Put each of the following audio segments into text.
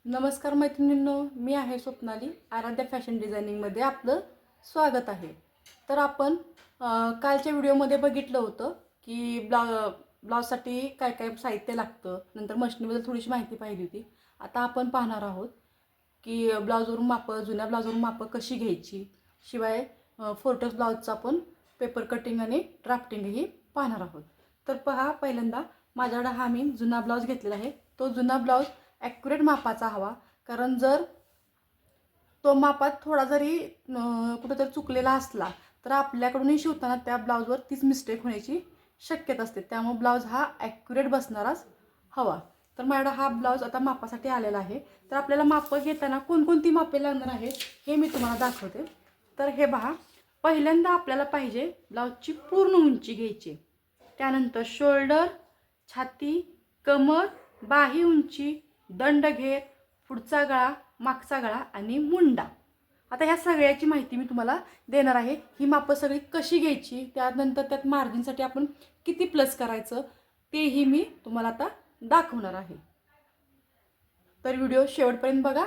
नमस्कार मैत्रिणींनो, मी आहे स्वप्नाली. आराध्या फॅशन डिझायनिंगमध्ये आपलं स्वागत आहे. तर आपण कालच्या व्हिडिओमध्ये बघितलं होतं की ब्लाऊजसाठी काय काय साहित्य लागतं, नंतर मशिनीबद्दल थोडीशी माहिती पाहिली होती. आता आपण पाहणार आहोत की ब्लाऊजवरून मापं, जुन्या ब्लाऊजवरून मापं कशी घ्यायची. शिवाय फोर्टक्स ब्लाऊजचं आपण पेपर कटिंग आणि ड्राफ्टिंगही पाहणार आहोत. तर पहा, पहिल्यांदा माझ्याकडे हा मी जुना ब्लाऊज घेतलेला आहे. तो जुना ब्लाऊज ॲक्युरेट मापाचा हवा, कारण जर तो मापात थोडा जरी कुठेतरी चुकलेला असला तर आपल्याकडूनही शिवताना त्या ब्लाऊजवर तीच मिस्टेक होण्याची शक्यता असते. त्यामुळे ब्लाऊज हा ॲक्युरेट बसणाराच हवा. तर माझ्याकडे हा ब्लाऊज आता मापासाठी आलेला आहे. तर आपल्याला मापं घेताना कोणकोणती मापे लागणार आहेत हे मी तुम्हाला दाखवते. तर हे पहा, पहिल्यांदा आपल्याला पाहिजे ब्लाऊजची पूर्ण उंची घ्यायची. त्यानंतर शोल्डर, छाती, कमर, बाही उंची, दंडघेर, पुढचा गळा, मागचा गळा आणि मुंडा. आता ह्या सगळ्याची माहिती मी तुम्हाला देणार आहे. ही मापं सगळी कशी घ्यायची, त्यानंतर त्यात मार्जिनसाठी आपण किती प्लस करायचं तेही मी तुम्हाला आता दाखवणार आहे. तर व्हिडिओ शेवटपर्यंत बघा.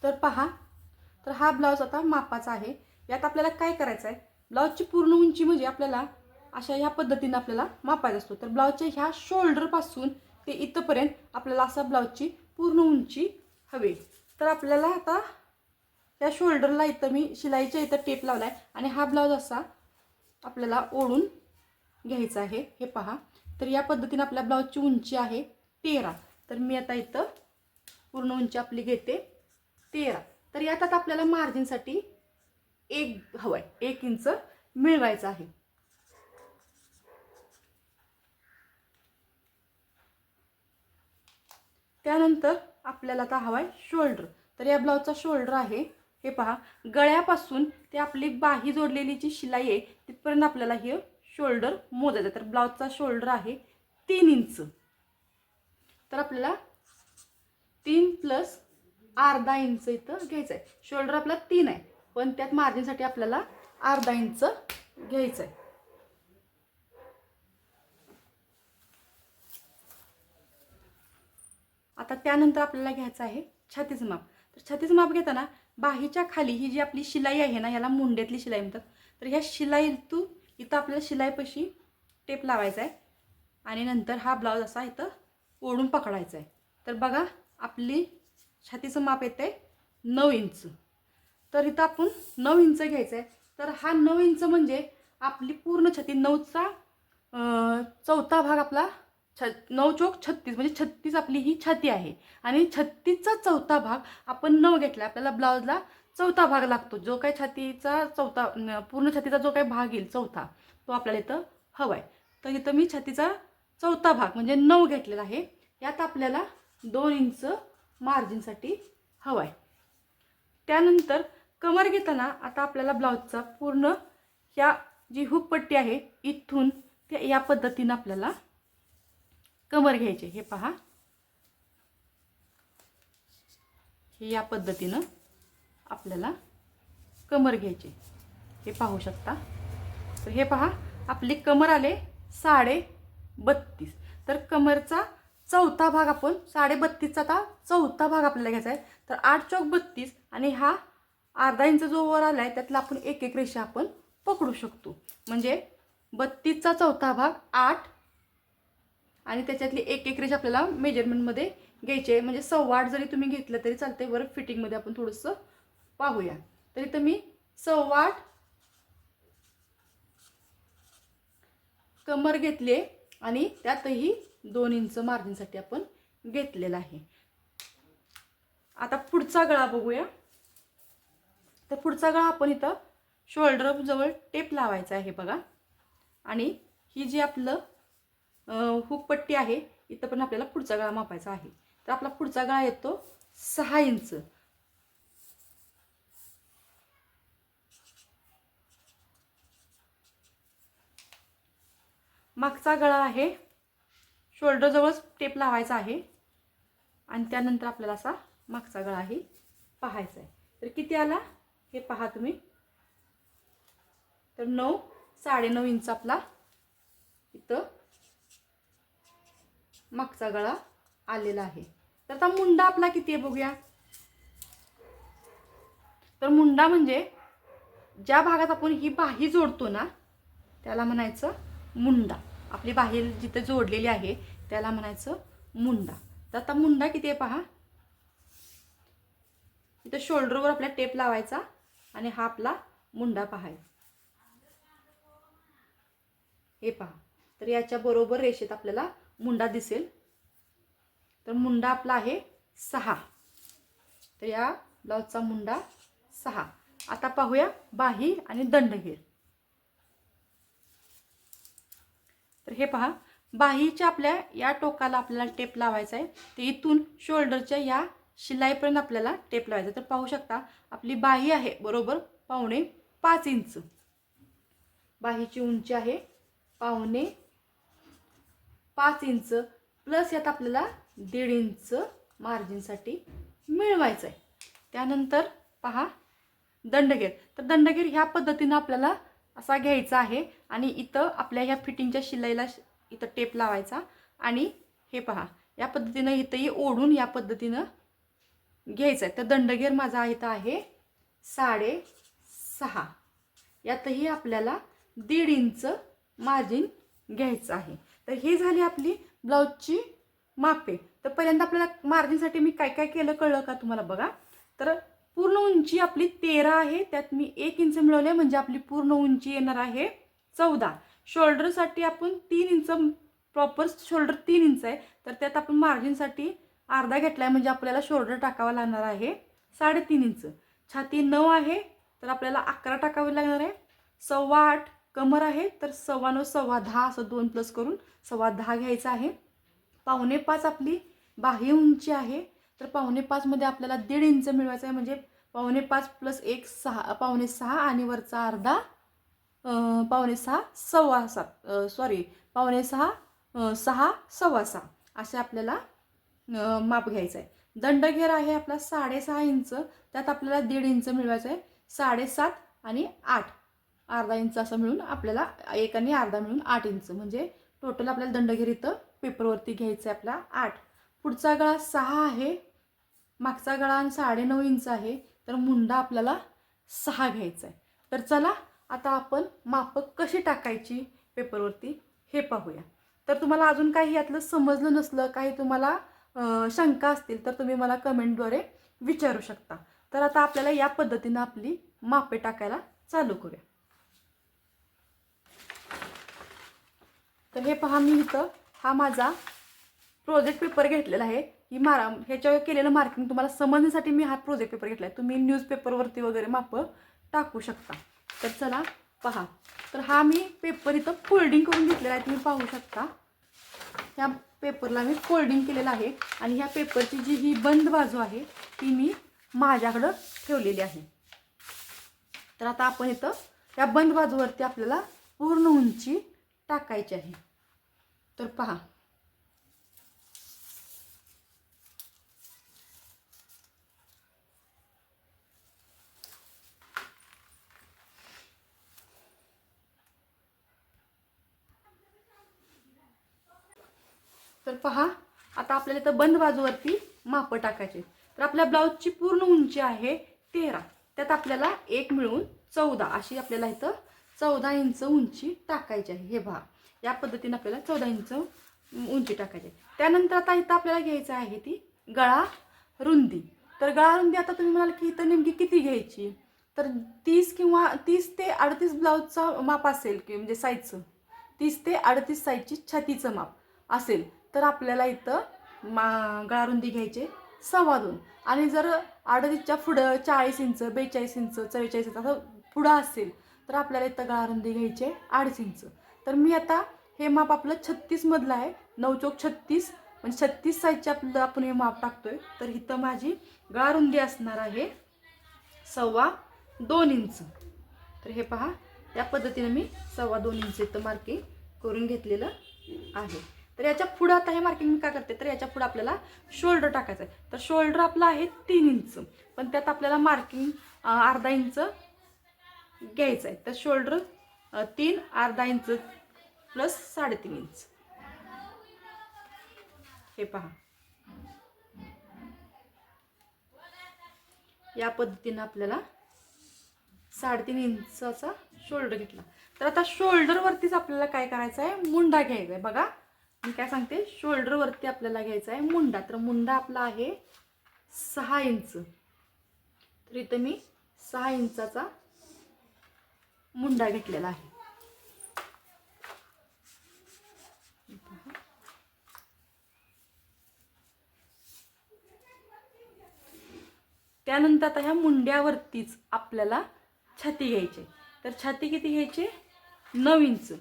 तर पहा, तर हा ब्लाऊज आता मापाचा आहे. यात आपल्याला काय करायचं आहे, ब्लाऊजची पूर्ण उंची म्हणजे आपल्याला अशा ह्या पद्धतीने आपल्याला मापायचा असतो. तर ब्लाऊजच्या ह्या शोल्डरपासून ते इथंपर्यंत आपल्याला असा ब्लाऊजची पूर्ण उंची हवी. तर आपल्याला आता त्या शोल्डरला इथं मी शिलाईच्या इथं टेप लावला आहे आणि हा ब्लाऊज असा आपल्याला ओढून घ्यायचा आहे. हे पहा, तर या पद्धतीने आपल्या ब्लाऊजची उंची आहे 13. तर मी आता इथं पूर्ण उंची आपली घेते 13. तर यात आता आपल्याला मार्जिनसाठी 1 हवं आहे, 1 इंच मिळवायचं आहे. त्यानंतर आपल्याला आता हवा आहे शोल्डर. तर या ब्लाऊजचा शोल्डर आहे, हे पहा, गळ्यापासून ते आपली बाही जोडलेली जी शिलाई आहे तिथपर्यंत आपल्याला हे शोल्डर मोजायचं. तर ब्लाऊजचा शोल्डर आहे 3 इंच. तर आपल्याला 3 प्लस अर्धा इंच इथं घ्यायचं आहे. शोल्डर आपला 3 आहे, पण त्यात मार्जिनसाठी आपल्याला अर्धा इंच घ्यायचं आहे. आता त्यानंतर आपल्याला घ्यायचं आहे छातीचं माप. तर छातीचं माप घेताना बाहीच्या खाली ही जी आपली शिलाई आहे ना, याला मुंड्यातली शिलाई म्हणतात. तर ह्या शिलाईतून इथं आपल्याला शिलाईपाशी टेप लावायचा आहे आणि नंतर हा ब्लाऊज असा इथं ओढून पकडायचा आहे. तर बघा, आपली छातीचं माप येतं आहे 9 इंच. तर इथं आपण 9 इंच घ्यायचं आहे. तर हा 9 इंच म्हणजे आपली पूर्ण छाती, 9चा चौथा भाग आपला 9 चौक 36, म्हणजे 36 आपली ही छाती आहे. आणि 36चा चौथा भाग आपण 9 घेतला, आपल्याला ब्लाऊजला चौथा भाग लागतो. जो काही छातीचा चौथा, पूर्ण छातीचा जो काही भाग येईल चौथा, तो आपल्याला इथं हवा आहे. तर इथं मी छातीचा चौथा भाग म्हणजे 9 घेतलेला आहे. यात आपल्याला 2 इंच मार्जिनसाठी हवा आहे. त्यानंतर कमर घेताना आता आपल्याला ब्लाऊजचा पूर्ण ह्या जी हुक पट्टी आहे इथून त्या या पद्धतीनं आपल्याला कमर घ्यायचे. हे पहा, हे या पद्धतीनं आपल्याला कमर घ्यायचे. हे पाहू शकता. तर हे पहा, आपली कमर आले 32.5. तर कमरचा चौथा भाग आपण 32.5चा आता चौथा भाग आपल्याला घ्यायचा आहे. तर 8 चौक 32 आणि हा अर्धा इंच जो वर आला आहे त्यातला आपण एक एक रेषा आपण पकडू शकतो. म्हणजे 32चा चौथा भाग 8 आणि त्याच्यातली एक एक रेषा आपल्याला मेजरमेंटमध्ये घ्यायची आहे. म्हणजे 8.25 जरी तुम्ही घेतलं तरी चालते. वर फिटिंगमध्ये आपण थोडंसं पाहूया. तर इथं मी 8.25 कमर घेतली आणि त्यातही 2 इंच मार्जिनसाठी आपण घेतलेला आहे. आता पुढचा गळा बघूया. तर पुढचा गळा आपण इथं शोल्डर जवळ टेप लावायचा आहे बघा. आणि ही जी आपलं हुक पट्टी आहे इथं पण आपल्याला पुढचा गळा मापायचा आहे. तर आपला पुढचा गळा येतो 6 इंच. मागचा गळा आहे, शोल्डर जवळच टेप लावायचा आहे आणि त्यानंतर आपल्याला असा मागचा गळाही पाहायचा आहे. तर किती आला हे पहा तुम्ही. तर 9, 9.5 इंच आपला इथं मागचा गळा आलेला आहे. तर आता मुंडा आपला किती आहे बघूया. तर मुंडा म्हणजे ज्या भागात आपण ही बाही जोडतो ना त्याला म्हणायचं मुंडा. आपली बाही जिथे जोडलेली आहे त्याला म्हणायचं मुंडा. तर आता मुंडा किती आहे पहा. इथं शोल्डरवर आपल्या टेप लावायचा आणि हा आपला मुंडा पहायचा. हे पहा. तर याच्या बरोबर रेषेत आपल्याला मुंडा दिसेल. तर मुंडा आपला आहे 6. तर या ब्लाउजचा मुंडा 6. आता पाहूया बाही आणि दंडघेर. तर हे पहा, बाहीच्या आपल्या या टोकाला आपल्याला टेप लावायचा आहे. ते इथून शोल्डरच्या या शिलाईपर्यंत आपल्याला टेप लावायचा. तर पाहू शकता आपली बाही आहे बरोबर 5.25 इंच. बाहीची उंची आहे 5.25 इंच प्लस यात आपल्याला 1.5 इंच मार्जिनसाठी मिळवायचं आहे. त्यानंतर पहा दंडघेर. तर दंडघेर ह्या पद्धतीनं आपल्याला असा घ्यायचा आहे आणि इथं आपल्या ह्या फिटिंगच्या शिलाईला इथं टेप लावायचा आणि हे पहा या पद्धतीनं इथंही ओढून या पद्धतीनं घ्यायचं आहे. तर दंडघेर माझा इथं आहे 6.5. यातही आपल्याला 1.5 इंच मार्जिन घ्यायचं आहे. तर ही झाली आपली ब्लाऊजची मापे. तर पहिल्यांदा आपल्याला मार्जिनसाठी मी काय काय केलं कळलं का तुम्हाला बघा. तर पूर्ण उंची आपली 13 आहे. त्यात मी 1 इंच मिळवले म्हणजे आपली पूर्ण उंची येणार आहे 14. शोल्डरसाठी आपण 3 इंच प्रॉपर शोल्डर 3 इंच आहे. तर त्यात आपण मार्जिनसाठी अर्धा घेतलाय म्हणजे आपल्याला शोल्डर टाकावा लागणार आहे 3.5 इंच. छाती 9 आहे तर आपल्याला 11 टाकावे लागणार आहे. 8.25 कमर आहे तर 9.25 10 असं 2 प्लस करून 10.25 घ्यायचं आहे. 4.25 आपली बाह्य उंची आहे. तर 4.25 मध्ये आपल्याला 1.5 इंच मिळवायचं आहे म्हणजे 4.25 प्लस 1 6 4.6 आणि वरचा अर्धा 4.6 6.25 सॉरी 4.6 6 6.25 असे आपल्याला माप घ्यायचं आहे. दंडघेर आहे आपला 6.5 इंच. त्यात आपल्याला 1.5 इंच मिळवायचं आहे. 7.5 आणि 8 अर्धा इंच असं मिळून आपल्याला 1 आणि अर्धा मिळून 8 इंच म्हणजे टोटल आपल्याला दंडघेर इथं पेपरवरती घ्यायचं आहे आपला 8. पुढचा गळा 6 आहे. मागचा गळा 9.5 इंच आहे. तर मुंडा आपल्याला 6 घ्यायचा आहे. तर चला आता आपण माप कशी टाकायची पेपरवरती हे पाहूया. तर तुम्हाला अजून काही यातलं समजलं नसलं काही तुम्हाला शंका असतील तर तुम्ही मला कमेंटद्वारे विचारू शकता. तर आता आपल्याला या पद्धतीनं आपली मापे टाकायला चालू करूया. तर हे पहा मी इथं हा माझा प्रोजेक्ट पेपर घेतलेला आहे. ही ह्याच्यावर केलेलं मार्किंग तुम्हाला समजण्यासाठी मी हा प्रोजेक्ट पेपर घेतला आहे. तुम्ही न्यूजपेपरवरती वगैरे माप टाकू शकता. तर चला पहा. तर हा मी पेपर इथं फोल्डिंग करून घेतलेला आहे. तुम्ही पाहू शकता ह्या पेपरला मी फोल्डिंग केलेलं आहे आणि ह्या पेपरची जी ही बंद बाजू आहे ती मी माझ्याकडं ठेवलेली आहे. तर आता आपण इथं या बंद बाजूवरती आपल्याला पूर्ण उंची टाकायची आहे. तर पहा तर पहा आता आपल्याला इथं बंद बाजूवरती माप टाकायचे. तर आपल्या ब्लाऊजची पूर्ण उंची आहे 13. त्यात आपल्याला 1 मिळून 14 अशी आपल्याला इथं 14 इंच उंची टाकायची आहे. हे पहा या पद्धतीने आपल्याला 14 इंच उंची टाकायची. त्यानंतर आता इथं आपल्याला घ्यायचं आहे ती गळा रुंदी. तर गळा रुंदी आता तुम्ही म्हणाल की इथं नेमकी किती घ्यायची. तर 30 किंवा 30 ते 38 ब्लाऊजचा माप असेल की म्हणजे साईजचं 30 ते 38 साईजची छातीचं माप असेल तर आपल्याला इथं गळारुंदी घ्यायचे 2.25 आणि जर 38च्या पुढं 40 इंच 42 इंच 44 इंच असं पुढं असेल तर आपल्याला इथं गळारुंदी घ्यायचे 2.5 इंच. तर मी आता हे माप आपलं 36 मधलं आहे. 9 चौक 36 म्हणजे 36 साईजचे आपलं आपण हे माप टाकतोय. तर इथं माझी गळारुंदी असणार आहे 2.25 इंच. तर हे पहा या पद्धतीने मी 2.25 इंच इथं मार्किंग करून घेतलेलं आहे. तर याच्या पुढं आता हे मार्किंग मी काय करते तर याच्या पुढं आपल्याला शोल्डर टाकायचं आहे. तर शोल्डर आपला आहे 3 इंच पण त्यात आपल्याला मार्किंग अर्धा इंच घ्यायचं आहे. तर शोल्डर 3 अर्धा इंच प्लस 3.5 इंच. हे पहा, या पद्धतीनं आपल्याला 3.5 इंचाचा शोल्डर घेतला. तर आता शोल्डरवरतीच आपल्याला काय करायचं आहे, मुंडा घ्यायचा आहे. बघा मी काय सांगते, शोल्डरवरती आपल्याला घ्यायचा आहे मुंडा. तर मुंडा आपला आहे 6 इंच. तर इथं मी 6 इंचाचा मुंडा घेतलेला आहे. त्यानंतर आता ह्या मुंड्यावरतीच आपल्याला छाती घ्यायची. तर छाती किती घ्यायची, 9 इंच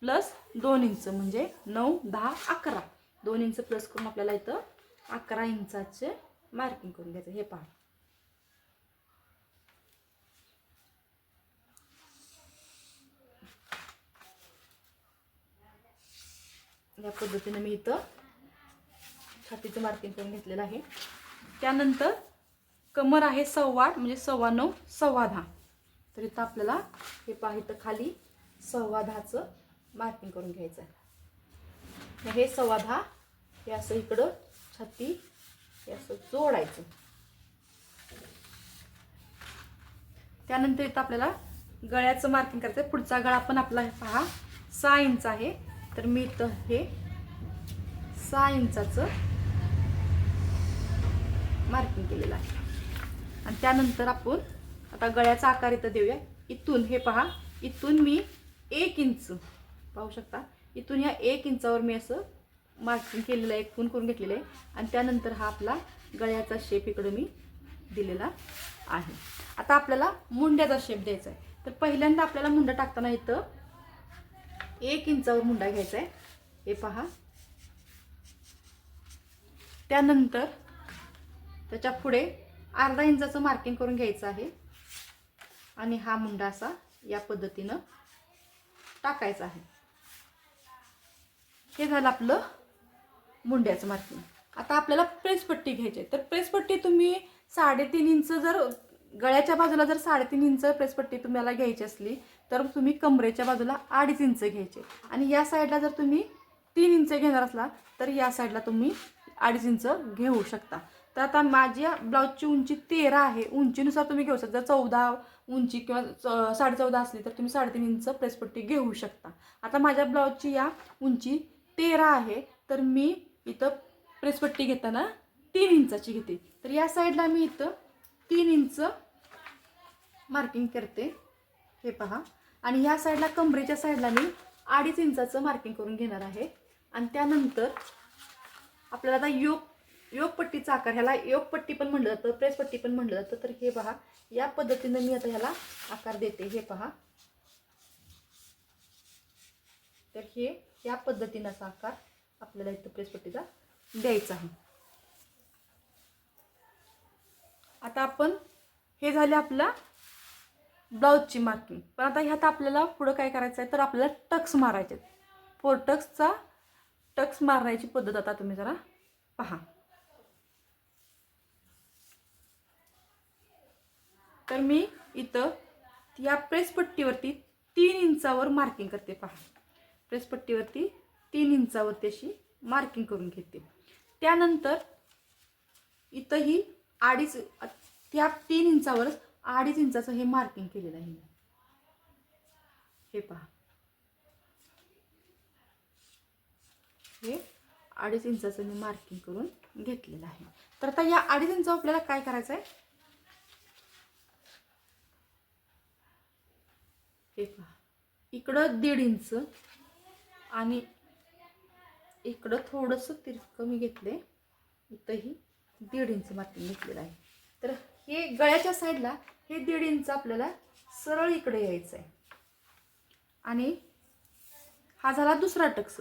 प्लस 2 इंच म्हणजे 9, 10, 11. 2 इंच प्लस करून आपल्याला इथं 11 इंचाचे मार्किंग करून घ्यायचं. हे पहा, या पद्धतीने मी इथं छातीचं मार्किंग करून घेतलेलं आहे. त्यानंतर कमर आहे 8.25 म्हणजे 9.25, 9.10. तर इथं आपल्याला हे पहा, इथं खाली 9.10चं मार्किंग करून घ्यायचं आहे. हे 9.10 हे असं इकडं छाती हे असं जोडायचं. त्यानंतर इथं आपल्याला गळ्याचं मार्किंग करायचं आहे. पुढचा गळा पण आपला पहा 6 इंच आहे. तर मी इथं हे 6 इंचाचं मार्किंग केलेलं आहे. आणि त्यानंतर आपण आता गळ्याचा आकार इथं देऊया. इथून हे पहा, इथून मी 1 इंच पाहू शकता, इथून ह्या 1 इंचावर मी असं मार्किंग केलेलं आहे, खून करून घेतलेलं आहे. आणि त्यानंतर हा आपला गळ्याचा शेप इकडं मी दिलेला आहे. आता आपल्याला मुंड्याचा शेप द्यायचा आहे. तर पहिल्यांदा आपल्याला मुंडा टाकताना इथं 1 इंचावर मुंडा घ्यायचा आहे. हे पहा, त्यानंतर त्याच्या पुढे अर्धा इंचाचं मार्किंग करून घ्यायचं आहे. आणि हा मुंडा असा या पद्धतीनं टाकायचा आहे. हे झालं आपलं मुंड्याचं मार्किंग. आता आपल्याला प्रेसपट्टी घ्यायची आहे. तर प्रेसपट्टी तुम्ही 3.5 इंच, जर गळ्याच्या बाजूला जर 3.5 इंच प्रेसपट्टी तुम्हाला घ्यायची असली तर तुम्ही कमरेच्या बाजूला 2.5 इंच घ्यायचे. आणि या साईडला जर तुम्ही 3 इंच घेणार असला तर या साईडला तुम्ही 2.5 इंच घेऊ शकता. तर आता माझ्या ब्लाऊजची उंची 13 आहे. उंचीनुसार तुम्ही घेऊ शकता. जर 14 उंची किंवा 14.5 असली तर तुम्ही 3.5 इंच प्रेसपट्टी घेऊ शकता. आता माझ्या ब्लाऊजची या उंची 13 आहे. तर मी इथं प्रेसपट्टी घेताना 3 इंचाची घेते. तर या साईडला मी इथं 3 इंच मार्किंग करते. हे पहा, आणि या साईडला कमरेच्या साईडला मी 2.5 इंचाचं मार्किंग करून घेणार आहे. आणि त्यानंतर आपल्याला आता योगपट्टीचा आकार, ह्याला योगपट्टी पण म्हटलं जातं, प्रेसपट्टी पण म्हटलं जातं. तर हे पहा, या पद्धतीने मी आता ह्याला आकार देते. हे पहा, तर हे या पद्धतीचा आकार आपल्याला इथं प्रेसपट्टीचा द्यायचा आहे. आता आपण हे झाले आपला ब्लाऊजची मार्किंग. पण आता ह्यात आपल्याला पुढं काय करायचं आहे, तर आपल्याला टक्स मारायचे. 4 टक्सचा टक्स मारण्याची पद्धत आता तुम्ही जरा पहा. तर मी इथं या प्रेसपट्टीवरती 3 इंचावर मार्किंग करते. पहा, प्रेसपट्टीवरती 3 इंचावरती अशी मार्किंग करून घेते. त्यानंतर इथंही 2.5, त्या 3 इंचावरच 2.5 इंचाचं हे मार्किंग केलेलं आहे. हे पहा, हे 2.5 इंचाचं मी मार्किंग करून घेतलेलं आहे. तर आता या 2.5 इंचावर आपल्याला काय करायचं आहे, हे पहा, इकडं 1.5 इंच आणि इकडं थोडंसं तिरकं मी घेतले. इथंही 1.5 इंच मार्किंग घेतलेलं आहे. तर हे गळ्याच्या साईडला हे 1.5 इंच आपल्याला सरळ इकडे यायचं आहे. आणि हा झाला दुसरा टक्स,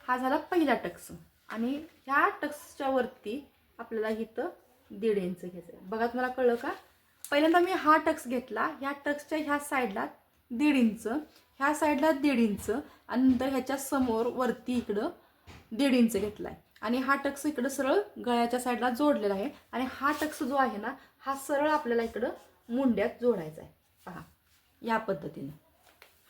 हा झाला पहिला टक्स. आणि ह्या टक्सच्या वरती आपल्याला इथं 1.5 इंच घ्यायचं आहे. बघा, तुम्हाला कळलं का? पहिल्यांदा मी हा टक्स घेतला, ह्या टक्सच्या ह्या साईडला 1.5 इंच, ह्या साईडला 1.5 इंच, आणि नंतर ह्याच्या समोर वरती इकडं 1.5 इंच घेतला आहे. आणि हा टक्स इकडं सरळ गळ्याच्या साईडला जोडलेला आहे. आणि हा टक्स जो आहे ना, हा सरळ आपल्याला इकडं मुंड्यात जोडायचा आहे. पहा, या पद्धतीने.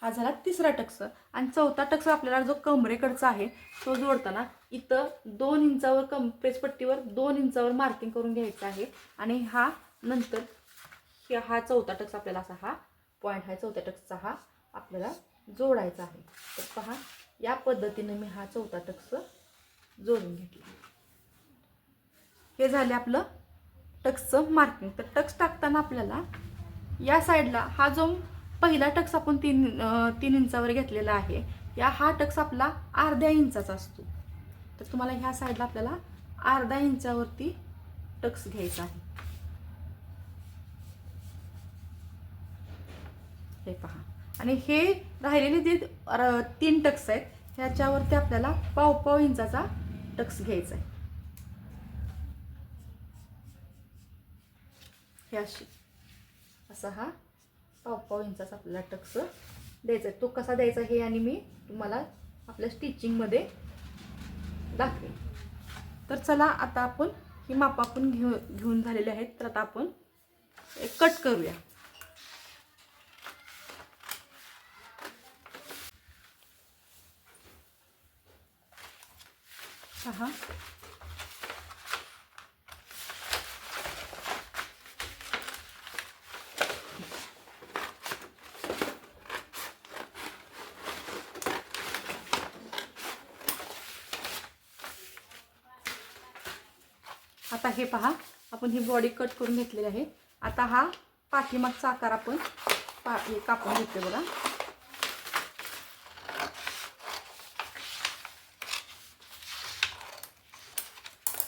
हा झाला तिसरा टक्स. आणि चौथा टक्स आपल्याला जो कमरेकडचा आहे तो जोडताना इथं 2 इंचावर प्रेसपट्टीवर 2 इंचावर मार्किंग करून घ्यायचं आहे. आणि हा नंतर हा चौथा टक्स आपल्याला असा हा पॉईंट आहे चौथ्या टक्सचा हा आपल्याला जोडायचा आहे. तर पहा या पद्धतीने मी हा चौथा टक्स जोडून घेतला. हे झाले आपलं टक्सचं मार्किंग. तर टक्स टाकताना आपल्याला या साईडला हा जो पहिला टक्स आपण 3 इंचावर घेतलेला आहे हा टक्स आपला अर्ध्या इंचाचा असतो. तर तुम्हाला ह्या साईडला आपल्याला अर्ध्या इंचावरती टक्स घ्यायचा आहे. हे पहा. आणि हे राहिलेले जे 3 टक्स आहेत ह्याच्यावरती आपल्याला पाव इंचाचा टक्स घ्यायचा आहे. हे असा हा पाव इंचाचा आपल्याला टक्स द्यायचा आहे. तो कसा द्यायचा हे आणि मी तुम्हाला आपल्या स्टिचिंगमध्ये दाखवेन. तर चला आता आपण ही माप आपण घेऊन झालेले आहेत. तर आता आपण कट करूया. पहा आता हे पहा आपण ही बॉडी कट करून घेतलेली आहे. आता हा पाठीमागचा आकार आपण हे कापून घेतोय बघा.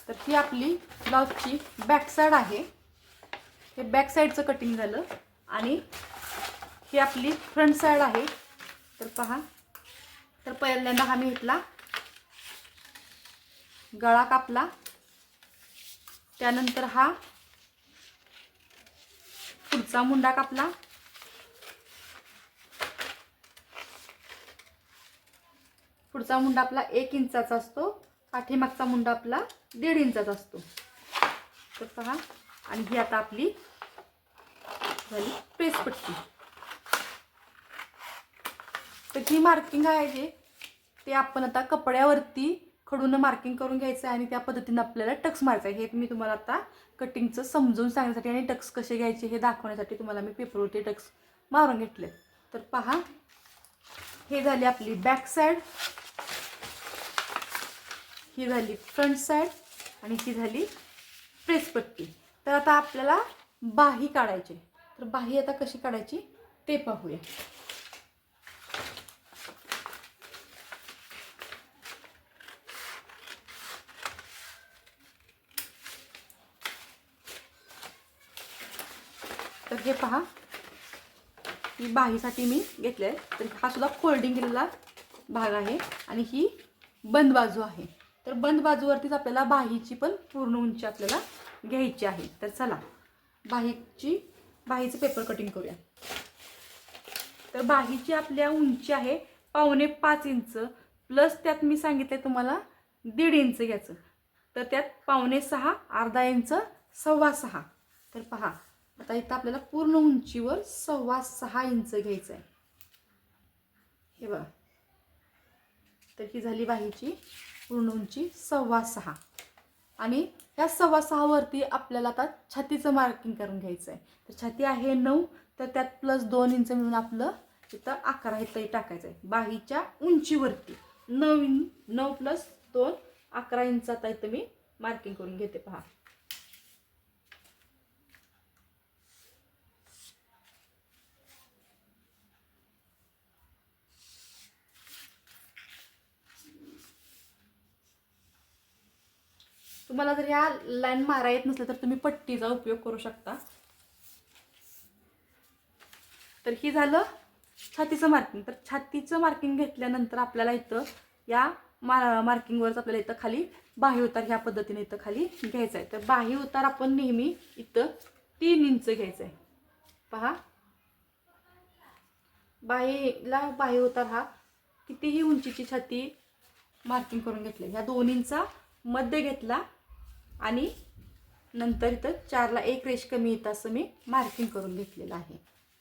तर ही आपली ब्लाउजची बॅक साईड आहे. हे बॅक साईडचं कटिंग झालं. आणि ही आपली फ्रंट साईड आहे. तर पहा तर पहिल्यांदा हा मी घेतला गळा कापला. त्यानंतर हा पुढचा मुंडा कापला. पुढचा मुंडा आपला 1 इंचाचा असतो. पाठीमागचा मुंडा आपला 1.5 इंचाचा असतो. तर पहा. आणि ही आता आपली झाली प्रेसपट्टी. तर ही मार्किंग आहे जे ते आपण आता कपड्यावरती खडून मार्किंग करून घ्यायचं आहे आणि त्या पद्धतीने आपल्याला टक्स मारायचं आहे. हे मी तुम्हाला आता कटिंगचं समजून सांगण्यासाठी आणि टक्स कसे घ्यायचे हे दाखवण्यासाठी तुम्हाला मी पेपरवरती टक्स मारून घेतले. तर पहा हे झाली आपली बॅक साईड, ही झाली फ्रंट साईड आणि ही झाली प्रेसपट्टी. तर आता आपल्याला बाही काढायची. तर बाही आता कशी काढायची ते पाहूया. तर हे पहा ही बाहीसाठी मी घेतले आहे. तर हा सुद्धा फोल्डिंग केलेला भाग आहे आणि ही बंद बाजू आहे. तर बंद बाजूवरतीच आपल्याला बाहीची पण पूर्ण उंची आपल्याला घ्यायची आहे. तर चला बाहीचं पेपर कटिंग करूया. तर बाहीची आपल्या उंची आहे 5.25 इंच प्लस त्यात मी सांगितले तुम्हाला 1.5 इंच घ्यायचं. तर त्यात 5.6, अर्धा इंच, 6.25. तर पहा आता इथं आपल्याला पूर्ण उंचीवर 6.25 इंच घ्यायचं आहे. हे बघा. तर ही झाली बाहीची पूर्ण उंची 6.25. आणि ह्या 6.25 वरती आपल्याला आता छातीचं मार्किंग करून घ्यायचं आहे. तर छाती आहे 9. तर त्यात प्लस 2 इंच मिळून आपलं इथं 11 इथं टाकायचं आहे. बाहीच्या उंचीवरती 9 प्लस 2 11 इंच आता इथं मी मार्किंग करून घेते. पहा तुम्हाला जर ह्या लाईन मारा येत नसलं तर तुम्ही पट्टीचा उपयोग करू शकता. तर ही झालं छातीचं मार्किंग. तर छातीचं मार्किंग घेतल्यानंतर आपल्याला इथं या मार्किंगवरच आपल्याला इथं खाली बाही उतार ह्या पद्धतीने इथं खाली घ्यायचा आहे. तर बाही उतार आपण नेहमी इथं 3 इंच घ्यायचा आहे. पहा बाही उतार हा कितीही उंचीची छाती मार्किंग करून घेतली. ह्या 2 इंचा मध्ये घेतला आणि नंतर इथं 4ला 1 रेष कमी येतं असं मी मार्किंग करून घेतलेलं आहे.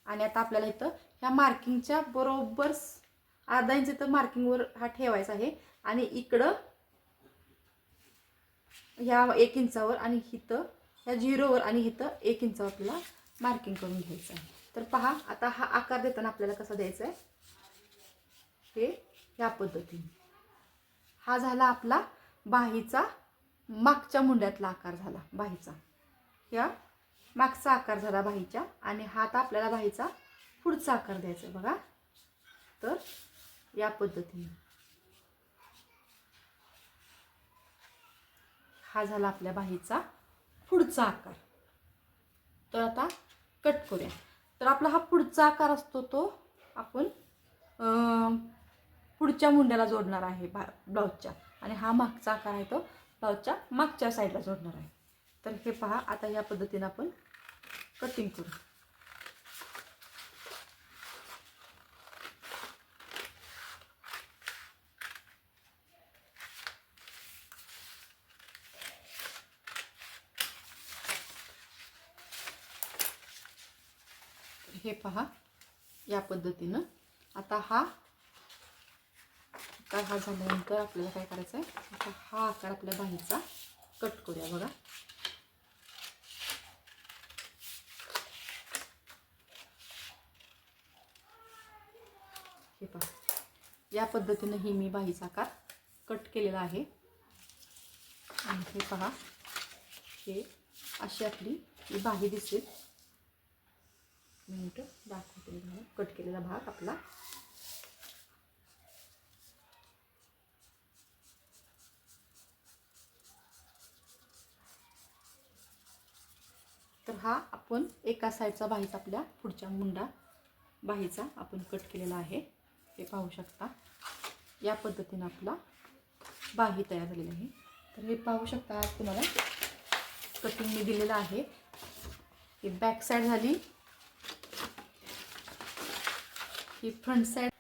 आणि आता आपल्याला इथं ह्या मार्किंगच्या बरोबर अर्धा इंच इथं मार्किंगवर हा ठेवायचा आहे आणि इकडं ह्या 1 इंचावर आणि इथं ह्या 0वर आणि इथं 1 इंचावर आपल्याला मार्किंग करून घ्यायचं आहे. तर पहा आता हा आकार देताना आपल्याला कसा द्यायचा आहे हे ह्या पद्धतीने. हा झाला आपला बाहीचा मागच्या मुंड्यातला आकार झाला बाहीचा. या मागचा आकार झाला बाहीच्या आणि हा आता आपल्याला बाहीचा पुढचा आकार द्यायचा आहे बघा. तर या पद्धतीने हा झाला आपल्या बाहीचा पुढचा आकार. तर आता कट करूया. तर आपला हा पुढचा आकार असतो तो आपण पुढच्या मुंड्याला जोडणार आहे ब्लाऊजच्या आणि हा मागचा आकार आहे तो ब्लाऊजच्या मागच्या साईडला जोडणार आहे. तर हे पहा आता या पद्धतीने आपण कटिंग करू. हे पहा या पद्धतीनं आता हा झाल्यानंतर आपल्याला काय करायचं आहे, आता हा आकार आपल्या बाहीचा कट करूया बघा. हे पहा या पद्धतीनं ही मी बाहीचा आकार कट केलेला आहे. आणि हे पहा हे अशी आपली ही बाही दिसेल. मिनिट दाखवते कट केलेला भाग आपला. तर हा आपण एका साईडचा बाहीचा आपल्या पुढच्या मुंडा बाहीचा आपण कट केलेला आहे. हे पाहू शकता या पद्धतीने आपला बाही तयार झालेली आहे. तर हे पाहू शकता आज तुम्हाला कटिंग मी दिलेलं आहे. ही बॅक साईड झाली, ही फ्रंट साईड.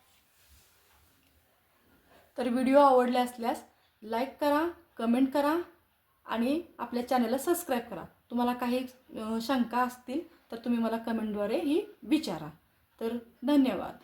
तर व्हिडिओ आवडले असल्यास लाईक करा, कमेंट करा आणि आपल्या चॅनलला सबस्क्राईब करा. तुम्हाला काही शंका असतील तर तुम्ही मला कमेंटद्वारे ही विचारा. तर धन्यवाद.